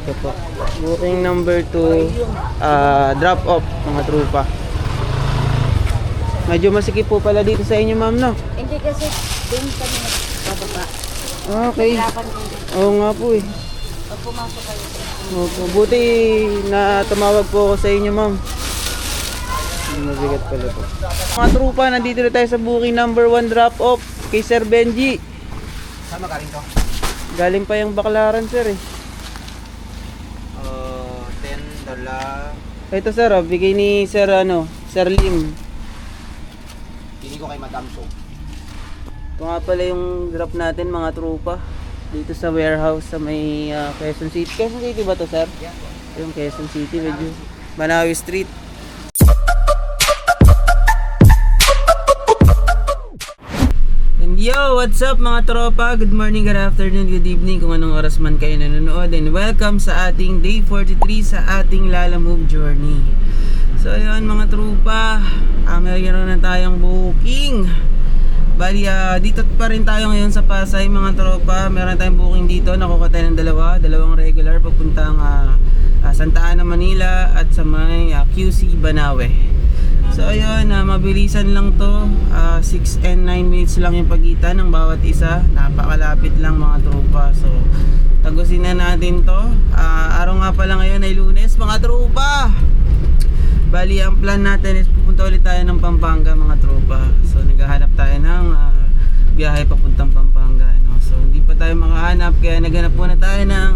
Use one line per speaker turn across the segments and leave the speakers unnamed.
Ito po. Booking number 2, drop off mga trupa. Medyo masikip po pala dito sa inyo, ma'am, no?
Hindi kasi doon kami nagbababa.
Okay.
Hirapan ko.
Oo nga po eh.
Pag pumasok kayo sa
Opo. Buti na tumawag po ako sa inyo, ma'am. Hindi mabigat pala po. Mga trupa, nandito na tayo sa booking number 1 drop off kay Sir Benji.
Saan magaling to?
Galing pa yung Baclaran, sir eh.
$10.
Ito sir, bigay ni Sir Sir Lim.
Pili ko kay Madam So.
Ito nga pala yung drop natin mga trupa. Dito sa warehouse sa may Quezon City. Quezon City ba to, sir?
Yeah.
Yung Quezon City, medyo Banawi Street. And yo, what's up mga tropa? Good morning, good afternoon, good evening kung anong oras man kayo nanonood. And welcome sa ating day 43 sa ating Lalamove journey. So ayun mga trupa, meron na tayong booking. Bali, dito pa rin tayo ngayon sa Pasay mga tropa. Meron tayong booking dito, nakuha tayo ng dalawang regular papuntang Santa Ana, Manila at sa may QC, Banawe. So ayun, mabilisan lang to, 6 and 9 minutes lang yung pagitan ng bawat isa. Napakalapit lang mga tropa. So tagusin na natin to. Araw nga pala ngayon ay Lunes mga tropa. Bali, ang plan natin is pupunta ulit tayo ng Pampanga mga tropa. So naghahanap tayo ng biyahe papuntang Pampanga, no? So hindi pa tayo makahanap, kaya naghanap muna tayo ng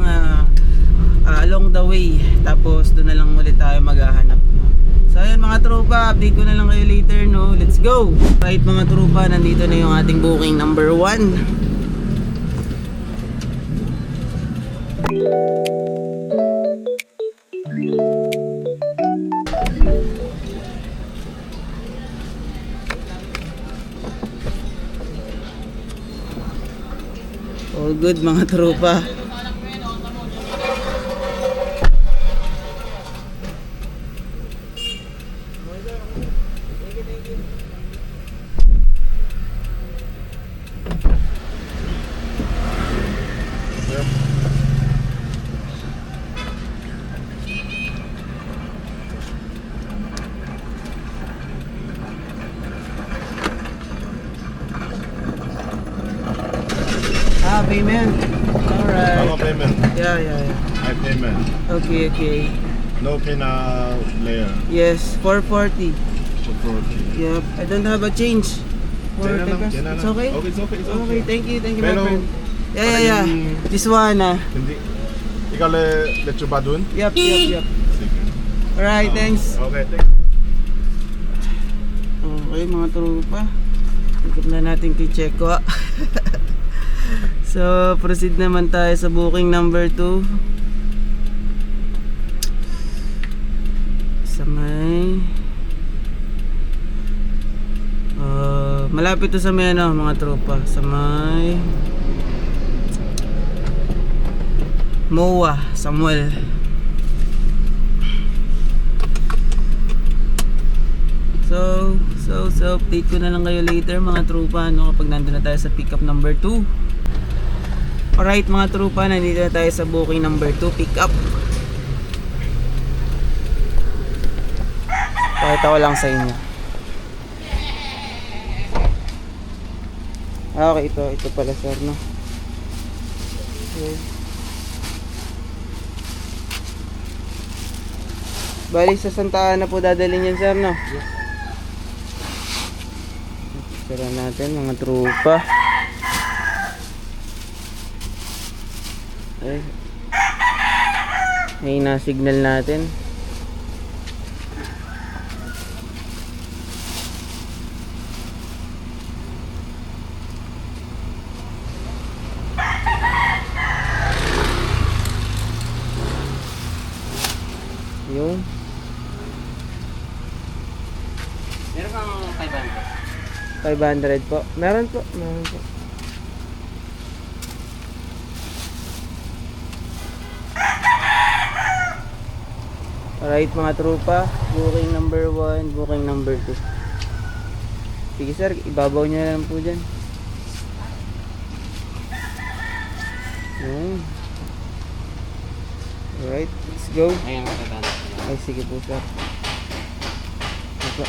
along the way. Tapos doon na lang ulit tayo maghahanap, no? So ayun mga tropa, update ko na lang kayo later, no? Let's go! Right mga tropa, nandito na yung ating booking number 1. All good mga tropa. Payment. Alright.
No payment.
Yeah.
I payment.
Okay.
No pay now later.
Yes, 440.
For 40.
Yep. I don't have a change. For
Yan na lang,
Tegas.
yan na
It's
lang.
okay?
Okay, it's okay, it's
Okay,
okay.
thank you my
Pero,
friend. Yeah. This one
Hindi. Ikaw let you ba dun?
Yep.
Sige.
Alright, thanks.
Okay, thank you.
Okay mga trupa, ikot na natin kay Checo. So proceed naman tayo sa booking number 2 sa may malapit to sa may mga tropa, sa may MOA Samuel. So update ko na lang kayo later mga trupa, no, kapag nandun na tayo sa pickup number 2. Alright mga trupa, nandito na tayo sa booking number 2 pickup. Pakita ko lang sa inyo. Okay, ito pala sir, no. Okay. Bali sa Santa Ana po dadalhin yan sir, no.
Yes.
Tira natin mga trupa. Ay. Ay, na-signal natin. Yung
Meron kang
500 po. Meron po. Alright mga trupa, booking number 1, booking number 2. Sige sir, ibabaw nyo na lang po dyan. Yun. Alright, let's go.
Ayan, matatanda.
Ay, sige po sir. Opo.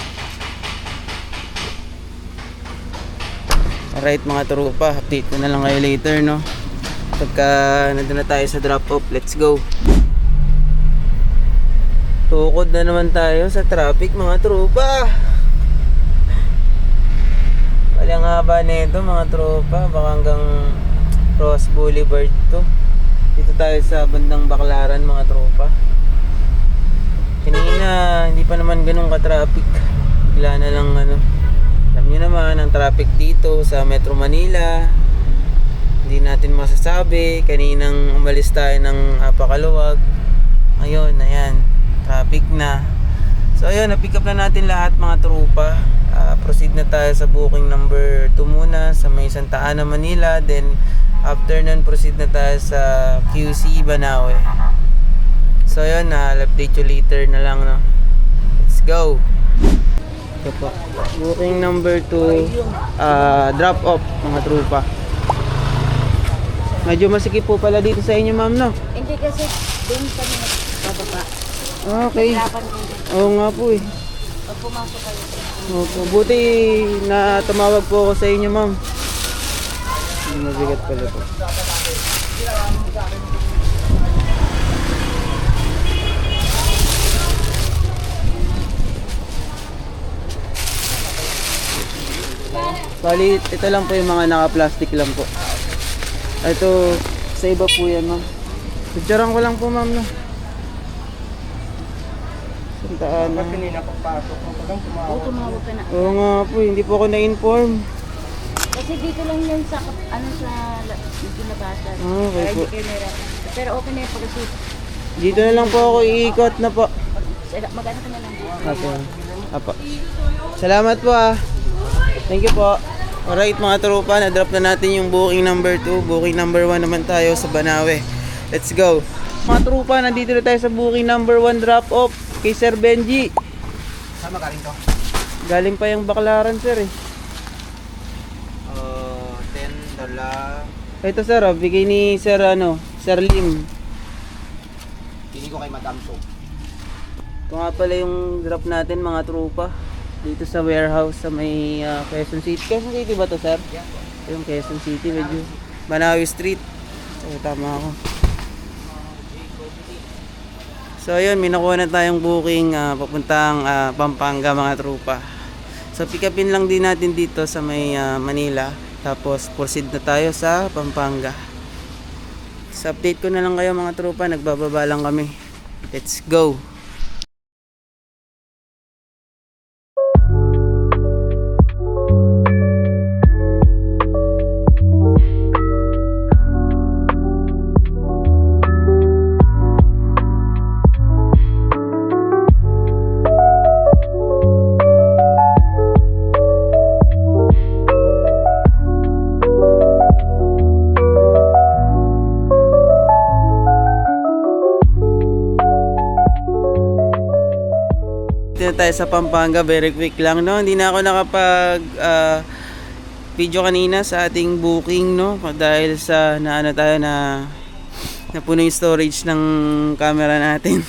Alright mga tropa, update ko na lang kayo later, no? Pagka nandun na tayo sa drop off, let's go. Tukod na naman tayo sa traffic mga tropa. Walang haba nito mga tropa, baka hanggang Ross Boulevard to. Dito tayo sa bandang Baclaran mga tropa. Kanina hindi pa naman ganun ka-traffic. Bigla na lang ano. Alam nyo naman ang traffic dito sa Metro Manila. Hindi natin masasabi. Kaninang umalis tayo ng Apakaluwag. Ngayon, ayan, traffic na. So ayun, na-pick up na natin lahat mga tropa. Proceed na tayo sa booking number 2 muna sa may Santa Ana, Manila. Then after nun, proceed na tayo sa QC, Banawe. So ayun, I'll update you later na lang, no? Let's go! Ito po. Booking number 2, drop off mga tropa. Medyo masikip po pala dito sa inyo ma'am, no?
Hindi kasi doon kami nagbababa.
Okay.
Hirapan ko.
Oo nga po eh.
Pag pumasok kayo.
Opo. Buti na tumawag po ako sa inyo ma'am. Hindi mabigat pala po. Bali, ito lang po yung mga naka-plastic lang po. Ito, sa iba po yan ma'am. Picturean ko lang po ma'am, no? Santa Ana.
Oo, tumawag ka na.
Oo nga po, hindi po ako na-inform.
Kasi dito lang yun sa, ano sa ginabasan.
Okay
Kaya
po.
hindi kayo nahirapan. Pero okay na yung pag-asip.
Dito na lang po ako iikot na po.
Magano ka na lang.
Okay. Apo. Salamat po ah. Thank you po. Alright mga tropa, na-drop na natin yung booking number 2. Booking number 1 naman tayo sa Banawe. Let's go. Mga tropa, nandito na tayo sa booking number 1 drop off kay Sir Benji.
Saan magaling to?
Galing pa yung Baclaran sir eh.
$10.
Ito sir, oh, bigay ni Sir Sir Lim.
Pili ko kay Madam So.
Ito nga pala yung drop natin mga tropa. Dito sa warehouse sa may Quezon City. Quezon City ba to sir?
Yeah.
Yung Quezon City medyo Banawe Street. So tama ako. So ayun, may nakuha na tayong booking papuntang Pampanga mga tropa. So pick upin lang din natin dito sa may Manila. Tapos proceed na tayo sa Pampanga. So update ko na lang kayo mga tropa, nagbababa lang kami. Let's go. Dito tayo sa Pampanga, very quick lang, no? Hindi na ako nakapag video kanina sa ating booking, no? Dahil sa napuno yung storage ng camera natin.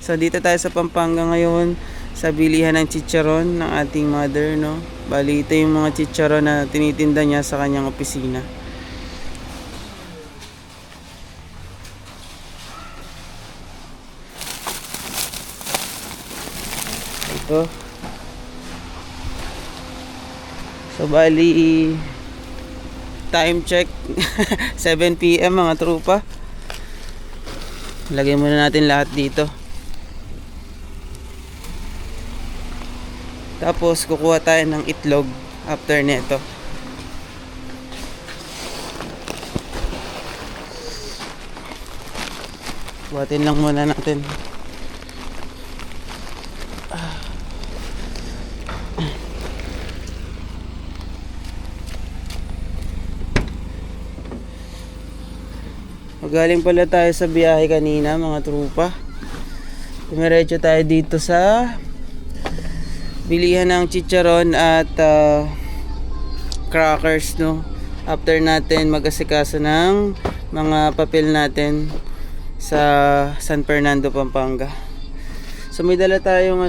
So dito tayo sa Pampanga ngayon sa bilihan ng chicharon ng ating mother, no? Bali ito yung mga chicharon na tinitinda niya sa kanyang opisina. Ito. So bali time check 7 PM mga tropa. Lagay muna natin lahat dito. Tapos kukuha tayo ng itlog after nito. Buhatin lang muna natin. Galing pala tayo sa biyahe kanina mga trupa. Dumiretso tayo dito sa bilihan ng chicharon at crackers, no. After natin mag-asikaso ng mga papel natin sa San Fernando, Pampanga. So may dala tayong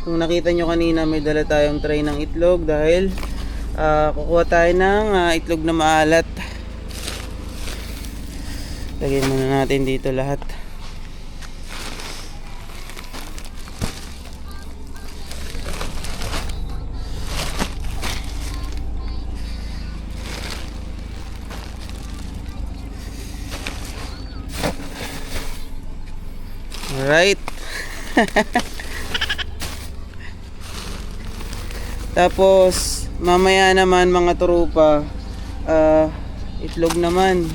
kung nakita nyo kanina, may dala tayong tray ng itlog dahil kukuha tayo ng itlog na maalat. Lagyan muna natin dito lahat. Alright. Tapos mamaya naman mga tropa, itlog naman,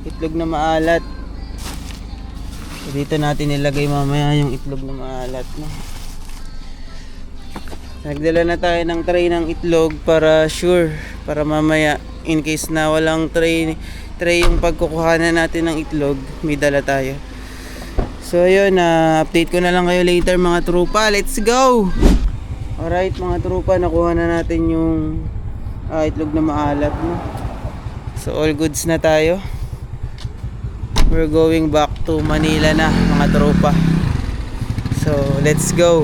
itlog na maalat. So, dito natin ilagay mamaya yung itlog na maalat, no? Nagdala na tayo ng tray ng itlog para sure, para mamaya in case na walang tray yung pagkukuhanan natin ng itlog, may dala tayo. So ayun, update ko na lang kayo later mga tropa. Let's go! Alright mga tropa, nakuha na natin yung itlog na maalat, no? So all goods na tayo. We're going back to Manila na mga tropa. So let's go!